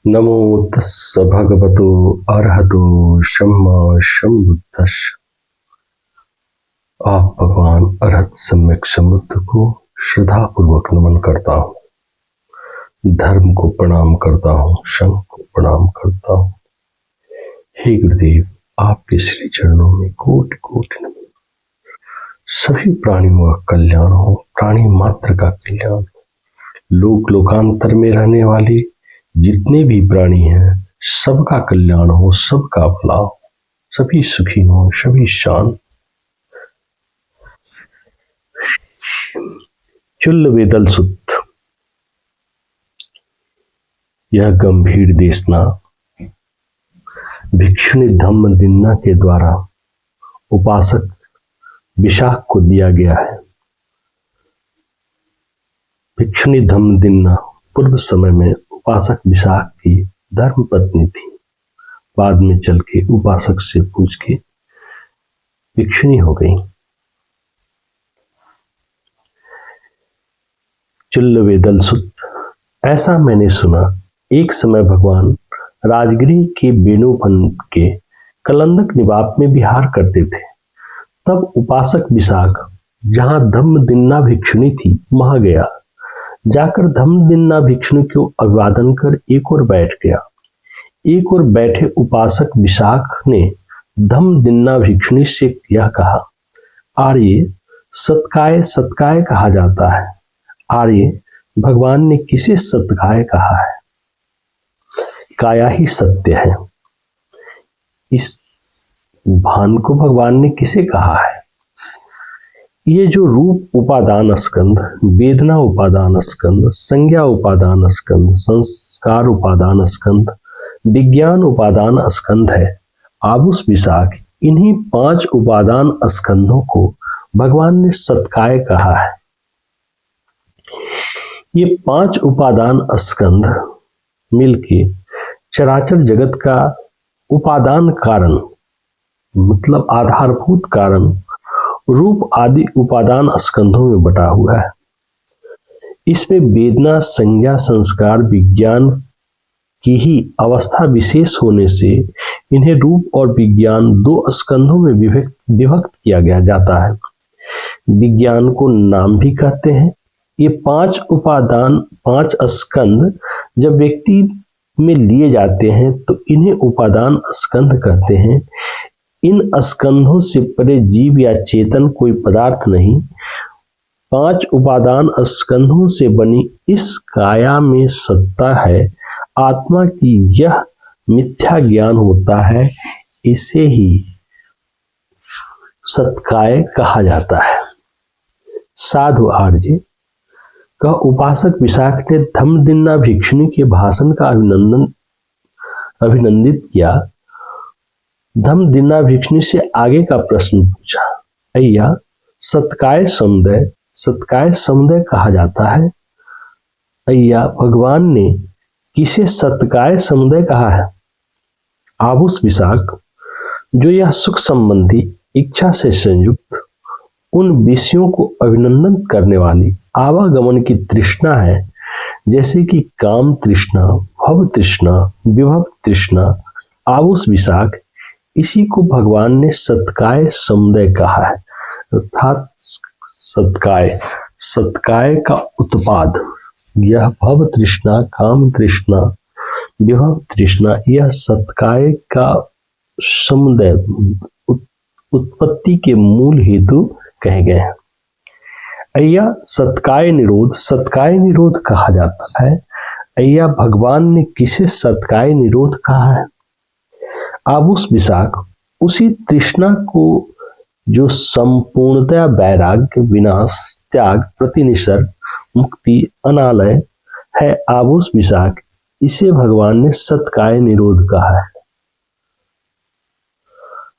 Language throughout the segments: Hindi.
नमो तस्स भगवतो अरहतो सम्मा सम्बुद्धस्स। आप भगवान अरहत सम्यक सम्बुद्ध को श्रद्धा पूर्वक नमन करता हूँ, धर्म को प्रणाम करता हूँ, संघ को प्रणाम करता हूँ। हे गुरुदेव, आपके श्री चरणों में कोटि कोटि नमन। सभी प्राणियों का कल्याण हो, प्राणी मात्र का कल्याण हो। लोक लोकांतर में रहने वाले जितने भी प्राणी हैं सबका कल्याण हो, सबका भला हो, सभी सुखी हो, सभी शांत। चुल्ल वेदल सुत, यह गंभीर देशना भिक्षुणी धम्म दिन्ना के द्वारा उपासक विशाख को दिया गया है। भिक्षुणी धम्म दिन्ना पूर्व समय में उपासक विशाख की धर्म पत्नी थी। बाद में चल के उपासक से पूछ के भिक्षुणी हो गई। चुल्ल वेदल सुत, ऐसा मैंने सुना, एक समय भगवान राजगृह के बेणुवन के कलंदक निवाप में विहार करते थे। तब उपासक विशाख जहां धम्म दिन्ना भिक्षुणी थी वहां गया। जाकर धम्म दिन्ना भिक्षुणी को अभिवादन कर एक ओर बैठ गया। एक ओर बैठे उपासक विशाख ने धम्म दिन्ना भिक्षुणी से यह कहा, आर्य सत्काय सत्काय कहा जाता है। आर्य, भगवान ने किसे सत्काय कहा है? काया ही सत्य है। इस भान को भगवान ने किसे कहा है? ये जो रूप उपादान स्कंध, वेदना उपादान स्कंध, संज्ञा उपादान स्कंध, संस्कार उपादान स्कंध, विज्ञान उपादान स्कंध है, आबुस विशाख, इन्हीं 5 उपादान स्कंधों को भगवान ने सत्काय कहा है। ये 5 उपादान स्कंध मिलके चराचर जगत का उपादान कारण, मतलब आधारभूत कारण, रूप आदि उपादान स्कंधों में बटा हुआ है। इसमें वेदना, संज्ञा, संस्कार, विज्ञान की ही अवस्था विशेष होने से इन्हें रूप और विज्ञान 2 स्कंधों में विभक्त किया गया जाता है। विज्ञान को नाम भी कहते हैं। ये 5 उपादान, 5 स्कंध जब व्यक्ति में लिए जाते हैं तो इन्हें उपादान स्कंध कहते हैं। इन स्कंधों से परे जीव या चेतन कोई पदार्थ नहीं। 5 उपादान स्कंधों से बनी इस काया में सत्ता है। आत्मा की यह मिथ्या ज्ञान होता है, इसे ही सत्काय कहा जाता है। साधु आर्य, कह उपासक विशाख ने धम्म दिन्ना भिक्षुणी के भाषण का अभिनंदित किया। धम्म दिन्ना भिक्षुणी से आगे का प्रश्न पूछा, अय्या सत्काय समुदय कहा जाता है। अय्या, भगवान ने किसे सत्काय समुदय कहा है? आबुस विशाख, जो यह सुख संबंधी इच्छा से संयुक्त उन विषयों को अभिनंदन करने वाली आवागमन की तृष्णा है, जैसे कि काम तृष्णा, भव तृष्णा, विभव तृष्णा। आबुस विशाख, इसी को भगवान ने सत्काय समुदय कहा है। अर्थात सत्काय का उत्पाद, यह भव तृष्णा, काम तृष्णा, विभव तृष्णा, यह सत्काय का समुदय, उत्पत्ति के मूल हेतु कहे गए हैं। अय्या सत्काय निरोध कहा जाता है। अय्या, भगवान ने किसे सत्काय निरोध कहा है? आबुस विशाख, उसी तृष्णा को जो संपूर्णतया वैराग्य, विनाश, त्याग, प्रतिनिसर्ग, मुक्ति, अनालय है। आबुस विशाख, इसे भगवान ने सत्काय निरोध कहा है।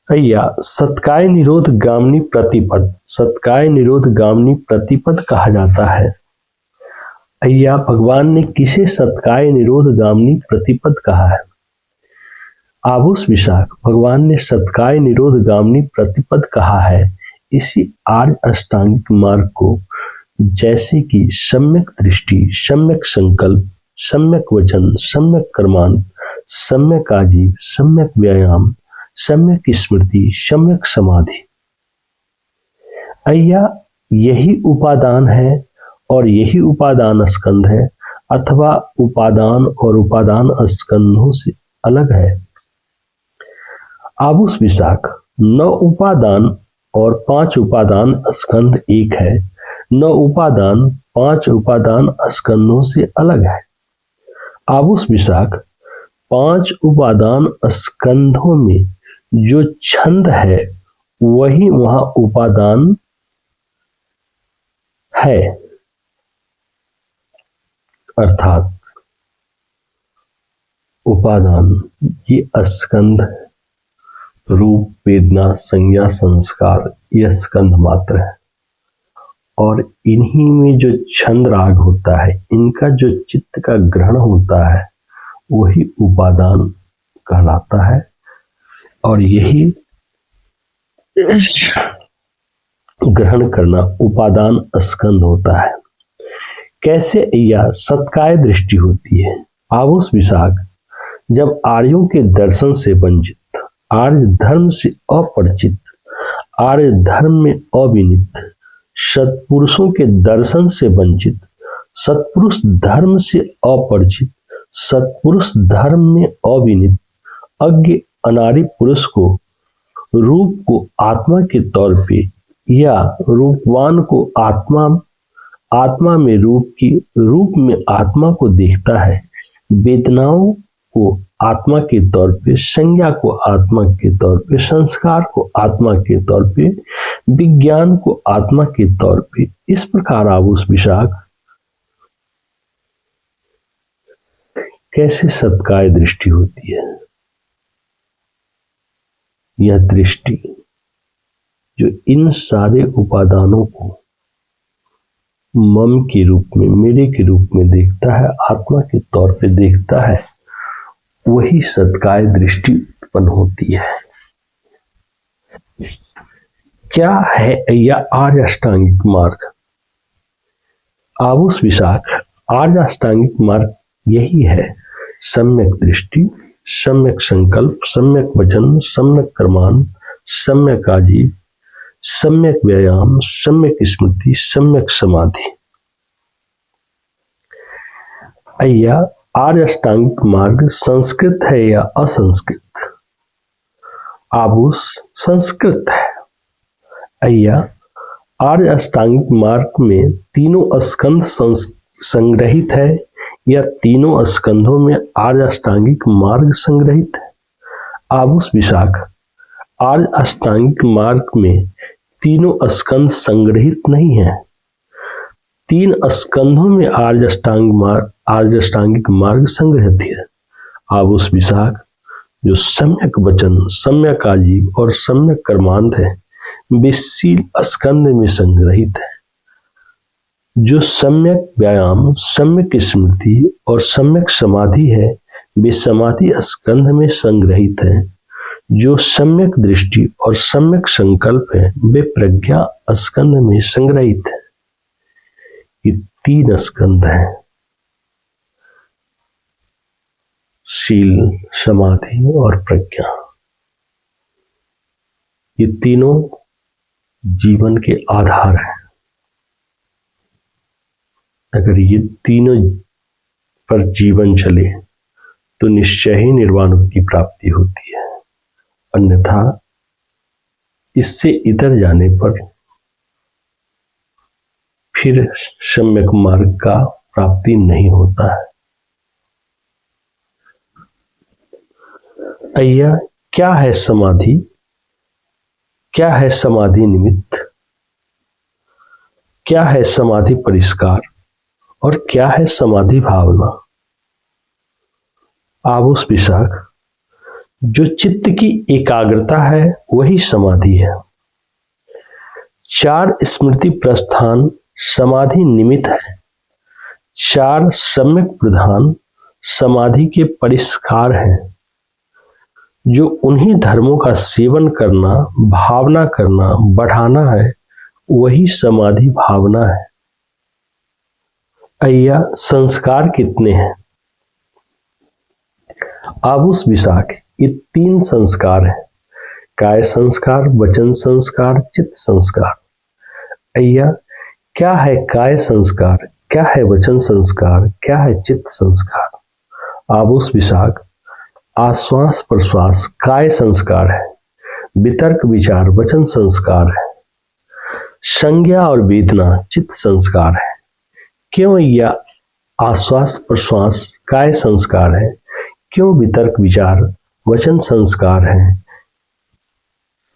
अय्या, सत्काय निरोध गामिनी प्रतिपद कहा जाता है। अय्या, भगवान ने किसे सत्काय निरोध गामिनी प्रतिपद कहा है? आबुस विशाख, भगवान ने सत्काय निरोध गामिनी प्रतिपद कहा है। इसी आर्य अष्टांगिक मार्ग को, जैसे कि सम्यक दृष्टि, सम्यक संकल्प, सम्यक वचन, सम्यक कर्मांत, सम्यक आजीव, सम्यक व्यायाम, सम्यक स्मृति, सम्यक समाधि। अय्या यही उपादान है और यही उपादान स्कंध है, अथवा उपादान और उपादान स्कंधों से अलग है। आबुस विशाख 9 उपादान और 5 उपादान स्कंध एक है। 9 उपादान 5 उपादान स्कंधों से अलग है। आबुस विशाख 5 उपादान स्कंधों में जो छंद है वही वहां उपादान है, अर्थात उपादान ये स्कंध, रूप, वेदना, संज्ञा, संस्कार ये स्कंध मात्र है, और इन्हीं में जो छंद राग होता है, इनका जो चित्त का ग्रहण होता है वही उपादान कहलाता है, और यही ग्रहण करना उपादान स्कंध होता है। कैसे यह सत्काय दृष्टि होती है? आबुस विशाख जब आर्यों के दर्शन से वंचित, आर्य धर्म से अपरिचित, आर्य धर्म में अविनीत, सत्पुरुषों के दर्शन से वंचित, सत्पुरुष धर्म से अपरिचित, सत्पुरुष धर्म में अविनीत, अज्ञ अनारी पुरुष को रूप को आत्मा के तौर पे या रूपवान को आत्मा में रूप में आत्मा को देखता है, वेदनाओं को आत्मा के तौर पे, संज्ञा को आत्मा के तौर पे, संस्कार को आत्मा के तौर पे, विज्ञान को आत्मा के तौर पे। इस प्रकार आबुस विशाख कैसे सत्काय दृष्टि होती है? यह दृष्टि जो इन सारे उपादानों को मम के रूप में, मेरे के रूप में देखता है, आत्मा के तौर पे देखता है, वही सत्काय दृष्टि उत्पन्न होती है। क्या है यह आर्य अष्टांगिक मार्ग? आबुस विशाख आर्य अष्टांगिक मार्ग यही है: सम्यक दृष्टि, सम्यक संकल्प, सम्यक वचन, सम्यक कर्मान, सम्यक आजीव, सम्यक व्यायाम, सम्यक स्मृति, सम्यक समाधि। अय्या आर्य अष्टांगिक मार्ग संस्कृत है या असंस्कृत? आबुस संस्कृत है। अय्या आर्य अष्टांगिक मार्ग में तीनों स्कंध संग्रहित है या तीनों स्कंधों में आर्य अष्टांगिक मार्ग संग्रहित है? आबुस विशाख आर्य अष्टांगिक मार्ग में तीनों स्कंध संग्रहित नहीं है। 3 स्कंधों में आर्य अष्टांगिक मार्ग संग्रहित है। आबुस विशाख जो सम्यक वचन, सम्यक आजीव और सम्यक कर्मांत है वे शील स्कंध में संग्रहित है। जो सम्यक व्यायाम, सम्यक स्मृति और सम्यक समाधि है वे समाधि स्कंध में संग्रहित है। जो सम्यक दृष्टि और सम्यक संकल्प है वे प्रज्ञा स्कंध में संग्रहित है। ये 3 स्कंध हैं: शील, समाधि और प्रज्ञा। ये तीनों जीवन के आधार हैं। अगर ये तीनों पर जीवन चले तो निश्चय ही निर्वाण की प्राप्ति होती है, अन्यथा इससे इतर जाने पर फिर सम्यक मार्ग का प्राप्ति नहीं होता है। अय्या क्या है समाधि? क्या है समाधि निमित्त? क्या है समाधि परिष्कार? और क्या है समाधि भावना? आबुस विशाख जो चित्त की एकाग्रता है वही समाधि है। 4 स्मृति प्रस्थान समाधि निमित्त है। 4 सम्यक प्रधान समाधि के परिष्कार हैं। जो उन्हीं धर्मों का सेवन करना, भावना करना, बढ़ाना है वही समाधि भावना है। अय्या संस्कार कितने हैं? आबूस विशाख ये 3 संस्कार हैं, काय संस्कार, वचन संस्कार, चित्त संस्कार। अय्या, क्या है काय संस्कार, क्या है वचन संस्कार, क्या है चित्त संस्कार? आबूस विशाख आश्वास प्रश्वास काय संस्कार है, वितर्क विचार वचन संस्कार है, संज्ञा और वेदना चित्त संस्कार है। क्यों यह आश्वास प्रश्वास काय संस्कार है, क्यों वितर्क विचार वचन संस्कार है,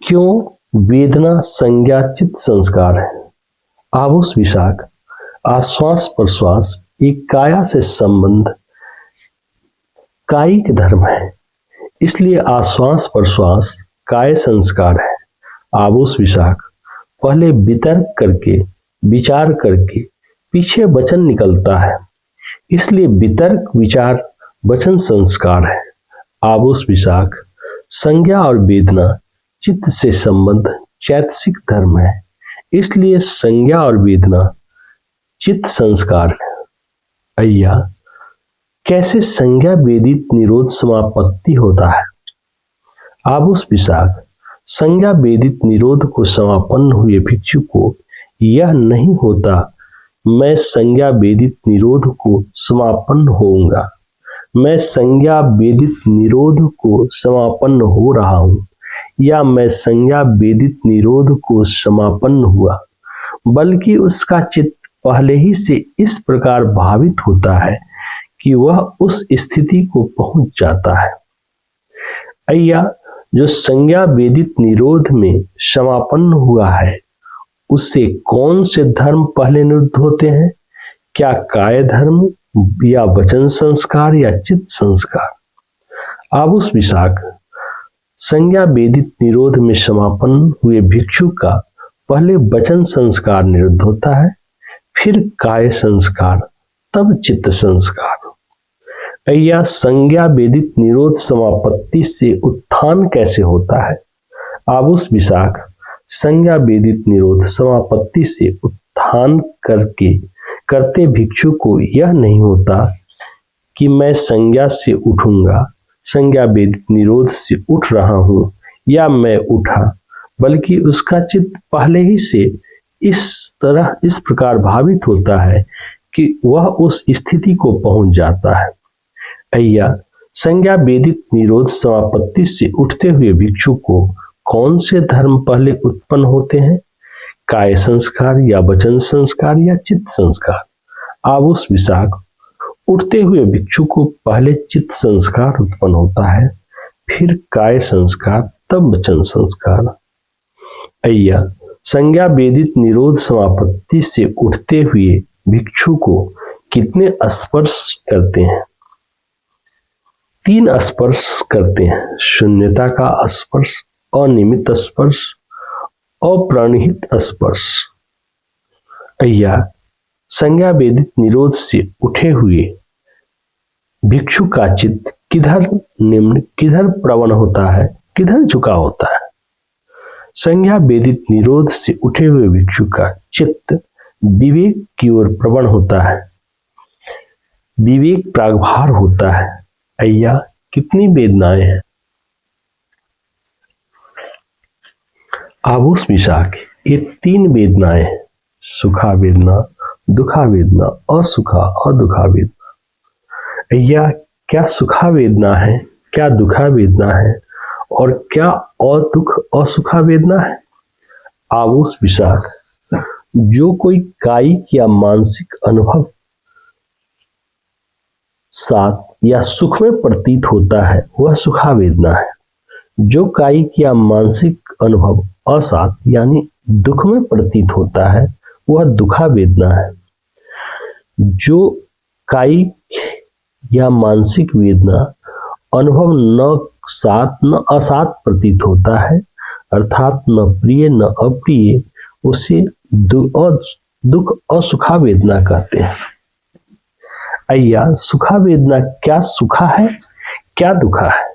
क्यों वेदना संज्ञा चित्त संस्कार है? आबूस विशाख आश्वास प्रश्वास एक काया से संबंध कायिक धर्म है, इसलिए आश्वास प्रश्वास काय संस्कार है। आबूस विशाख पहले वितर्क करके विचार करके पीछे वचन निकलता है, इसलिए वितर्क विचार वचन संस्कार है। आबूस विशाख संज्ञा और वेदना चित्त से संबंध चैतसिक धर्म है, इसलिए संज्ञा और वेदना चित्त संस्कार है। अय्या, कैसे संज्ञा वेदित निरोध समापत्ति होता है? आबूस विशाख संज्ञा वेदित निरोध को समापन्न हुए भिक्षु को यह नहीं होता मैं संज्ञा वेदित निरोध को समापन्न होऊंगा, मैं संज्ञा वेदित निरोध को समापन्न हो रहा हूं, या मैं संज्ञा वेदित निरोध को समापन्न हुआ, बल्कि उसका चित्त पहले ही से इस प्रकार भावित होता है कि वह उस स्थिति को पहुंच जाता है। अय्या, जो संज्ञा वेदित निरोध में समापन्न हुआ है उससे कौन से धर्म पहले निरुद्ध होते हैं? क्या काय धर्म या वचन संस्कार या चित्त संस्कार? आबूस विशाख संज्ञा वेदित निरोध में समापन्न हुए भिक्षु का पहले वचन संस्कार निरुद्ध होता है, फिर काय संस्कार, तब चित्त संस्कार। अय्या, संज्ञा वेदित निरोध समापत्ति से उत्थान कैसे होता है? आबूस विशाख संज्ञा वेदित निरोध समापत्ति से उत्थान करते भिक्षु को यह नहीं होता कि मैं संज्ञा से उठूंगा, संज्ञा वेदित निरोध से उठ रहा हूं या मैं उठा, बल्कि उसका चित्त पहले ही से इस प्रकार भावित होता है कि वह उस स्थिति को पहुंच जाता है। अय्या, संज्ञा वेदित निरोध समापत्ति से उठते हुए भिक्षु को कौन से धर्म पहले उत्पन्न होते हैं? काय संस्कार या वचन संस्कार या चित्त संस्कार? आबूस विशाख उठते हुए भिक्षु को पहले चित्त संस्कार उत्पन्न होता है, फिर काय संस्कार, तब वचन संस्कार। अय्या, संज्ञा वेदित निरोध समापत्ति से उठते हुए भिक्षु को कितने स्पर्श करते हैं? 3 स्पर्श करते हैं, शून्यता का स्पर्श, अनिमित स्पर्श, अप्रणिहित स्पर्श। अय्या, संज्ञा वेदित निरोध से उठे हुए भिक्षु का चित्त किधर निम्न, किधर प्रवण होता है, किधर झुका होता है? संज्ञा वेदित निरोध से उठे हुए भिक्षु का चित्त विवेक की ओर प्रवण होता है, विवेक प्रागभार होता है। अय्या, कितनी वेदनाएं हैं? आबूस विशाख ये 3 वेदनाएं हैं, सुखा वेदना, दुखा वेदना, असुखा अदुखा वेदना। अय्या, क्या सुखा वेदना है, क्या दुखा वेदना है और क्या अदुख असुखा वेदना है? आबूस विशाख जो कोई कायिक या मानसिक अनुभव सात या सुख में प्रतीत होता है वह सुखा वेदना है। जो कायिक या मानसिक अनुभव असात यानी दुख में प्रतीत होता है वह दुखा वेदना है। जो कायिक या मानसिक वेदना अनुभव न सात न असात प्रतीत होता है, अर्थात न प्रिय न अप्रिय, उसे दुख असुखा वेदना कहते हैं। अय्या, सुखा वेदना क्या सुखा है, क्या दुखा है?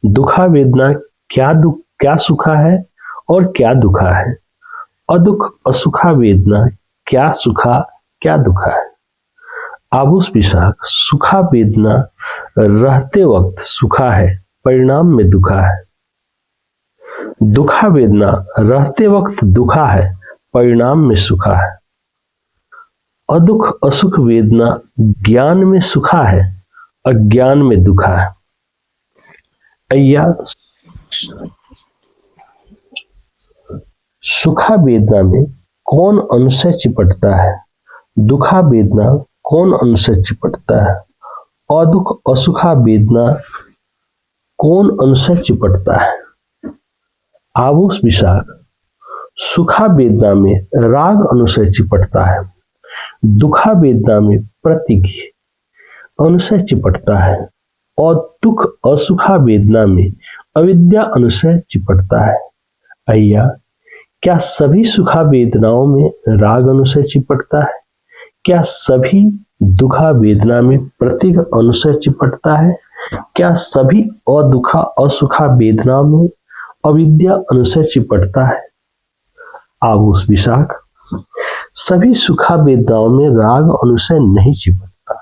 दुखा वेदना क्या सुखा है और क्या दुखा है? अदुख असुखा वेदना क्या सुखा क्या दुखा है? आबूस विशाख सुखा वेदना रहते वक्त सुखा है, परिणाम में दुखा है। दुखा वेदना रहते वक्त दुखा है, परिणाम में सुखा है। अदुख असुख वेदना ज्ञान में सुखा है, अज्ञान में दुखा है। अय्या सुखा वेदना में कौन अंश चिपटता है, दुखा वेदना कौन अंश चिपटता है, अदुख असुखा वेदना कौन अंश चिपटता है। आबोस विशाख सुखा वेदना में राग अनुशय चिपटता है, दुखा वेदना में प्रतीक अनुशय चिपटता है और दुख असुखा वेदना में अविद्या अनुशय चिपटता है। अय्या क्या सभी सुखा वेदनाओं में राग अनुशय चिपटता है? क्या सभी दुखा वेदना में प्रतीक अनुशय चिपटता है? क्या सभी अदुखा असुखा वेदनाओं में अविद्या अनुशय चिपटता है? आबोस विशाख सभी सुखा वेदनाओं में राग अनुशय नहीं चिपटता,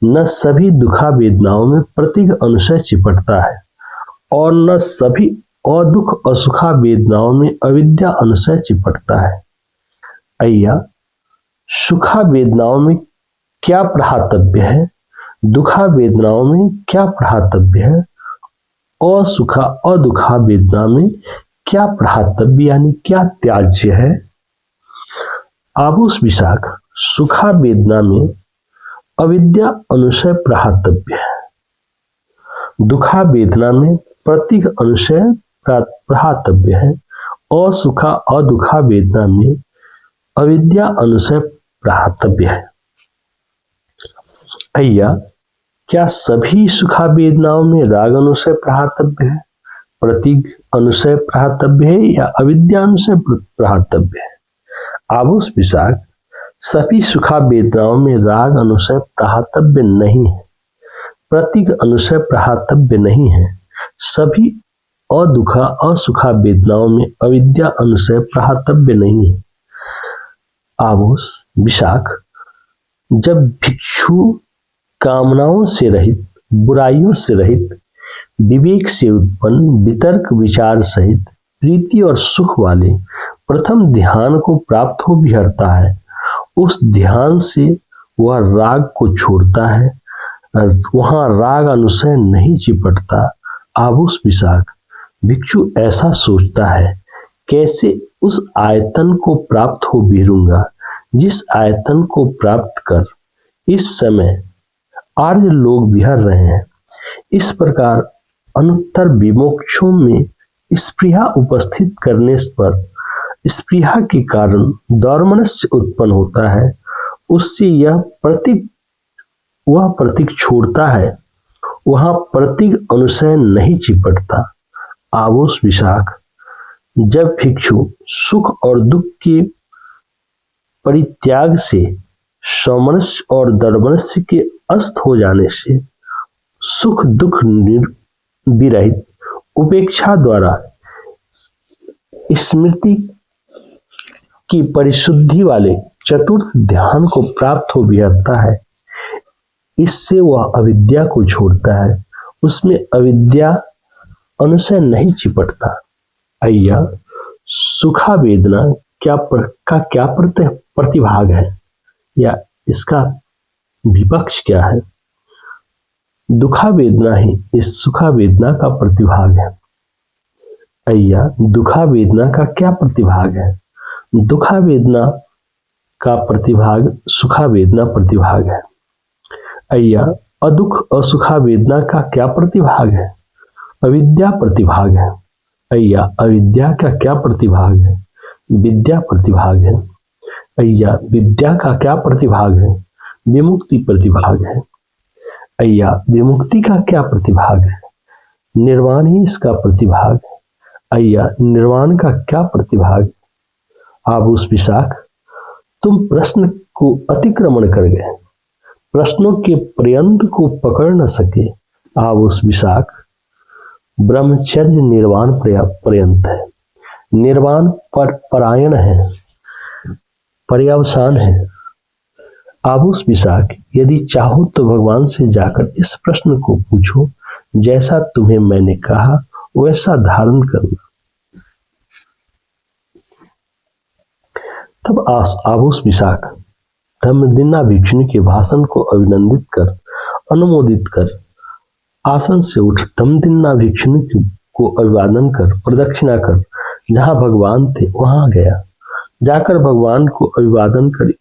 न सभी दुखा वेदनाओं में प्रतीक अनुशय चिपटता है और न सभी अदुख असुखा वेदनाओं में अविद्या अनुशय चिपटता है। अय्या सुखा वेदनाओं में क्या प्रहातव्य है, दुखा वेदनाओं में क्या प्रहातव्य है, असुखा अदुखा वेदना में क्या प्रहातव्य यानी क्या त्याज्य है। आबोस विशाख सुखा वेदना में अविद्या अनुशय प्रहातव्य है, दुखा वेदना में प्रतीक अनुशय प्रहातव्य है, असुखा अदुखा वेदना में अविद्या अनुशय प्रहातव्य है। अय्या क्या सभी सुखा वेदनाओं में राग अनुशय प्रहातव्य है, प्रतीक अनुशय प्रहातव्य है या अविद्या अनुशय प्रहातव्य है। आबोस विशाख सभी सुखा वेदनाओं में राग अनुशय प्रहातव्य नहीं है, प्रतीक अनुशय प्रहातव्य नहीं है। सभी अदुखा असुखा वेदनाओं में अविद्या अनुशय प्रहातव्य नहीं है। आबोस विशाख जब भिक्षु कामनाओं से रहित, बुराइयों से रहित, विवेक से उत्पन्न वितर्क विचार सहित प्रीति और सुख वाले प्रथम ध्यान को प्राप्त हो विहरता है, उस ध्यान से वह राग को छोड़ता है, वहां राग अनुशय नहीं चिपटता। आबोस विशाख भिक्षु ऐसा सोचता है, कैसे उस आयतन को प्राप्त हो विहरूंगा जिस आयतन को प्राप्त कर इस समय आर्य लोग विहर रहे हैं। इस प्रकार अनुत्तर विमोक्षों में स्पृहा उपस्थित करने पर स्पृहा के कारण दौर्मनस्य उत्पन्न होता है, उससे वह प्रतीक छोड़ता है, वहां प्रतीक अनुशय नहीं चिपटता। आबोस विशाख जब भिक्षु सुख और दुख के परित्याग से सौमनस्य और दर्मनस्य के अस्त हो जाने से सुख दुख विरहित उपेक्षा द्वारा स्मृति की परिशुद्धि वाले चतुर्थ ध्यान को प्राप्त हो विहरता है, इससे वह अविद्या को छोड़ता है, उसमें अविद्या अनुशय नहीं चिपटता। अय्या सुखा वेदना क्या प्रतिभाग है या इसका विपक्ष क्या है? दुखा वेदना ही इस सुखा वेदना का प्रतिभाग है। अय्या दुखा वेदना का क्या प्रतिभाग है? दुखा वेदना का प्रतिभाग सुखा वेदना प्रतिभाग है। अय्या अदुख असुखा वेदना का क्या प्रतिभाग है? अविद्या प्रतिभाग है। अय्या अविद्या का क्या प्रतिभाग है? विद्या प्रतिभाग है। अय्या विद्या का क्या प्रतिभाग है? विमुक्ति प्रतिभाग है। अय्या विमुक्ति का क्या प्रतिभाग है? निर्वाण ही इसका प्रतिभाग है। अय्या निर्वाण का क्या प्रतिभाग है? आबोस विशाख तुम प्रश्न को अतिक्रमण कर गए, प्रश्नों के पर्यंत को पकड़ न सके। आबोस विशाख ब्रह्मचर्य निर्वाण पर्यंत है, निर्वाण पर परायण है, पर्यावसान है। आबूस विशाख, यदि चाहो तो भगवान से जाकर इस प्रश्न को पूछो, जैसा तुम्हें मैंने कहा वैसा धारण करना। तब आबूस विशाख धम्मदिन्ना भिक्षुणी के भाषण को अभिनंदित कर, अनुमोदित कर, आसन से उठ धम्मदिन्ना भिक्षुणी को अभिवादन कर, प्रदक्षिणा कर, जहां भगवान थे वहां गया। जाकर भगवान को अभिवादन कर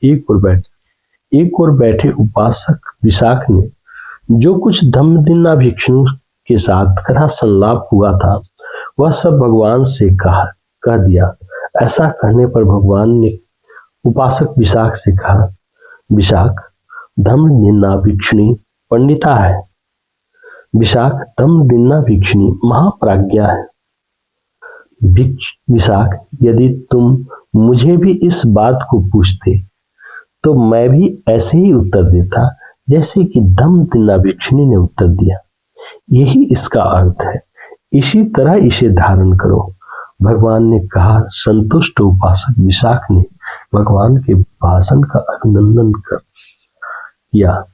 एक और बैठे उपासक विशाख ने जो कुछ धम्मदिन्ना भिक्षु के साथ कथा संलाप हुआ था वह सब भगवान से कह दिया। ऐसा कहने पर भगवान ने उपासक विशाख से कहा, विशाख, धम्मदिन्ना भिक्षुणी पंडिता है। विशाख, धम्मदिन्ना भिक्षुणी महाप्राज्ञा है। विशाख, यदि तुम मुझे भी इस बात को पूछते तो मैं भी ऐसे ही उत्तर देता जैसे कि धम्मदिन्ना भिक्षुणी ने उत्तर दिया। यही इसका अर्थ है, इसी तरह इसे धारण करो, भगवान ने कहा। संतुष्ट उपासक विशाख ने भगवान के भाषण का अभिनंदन किया।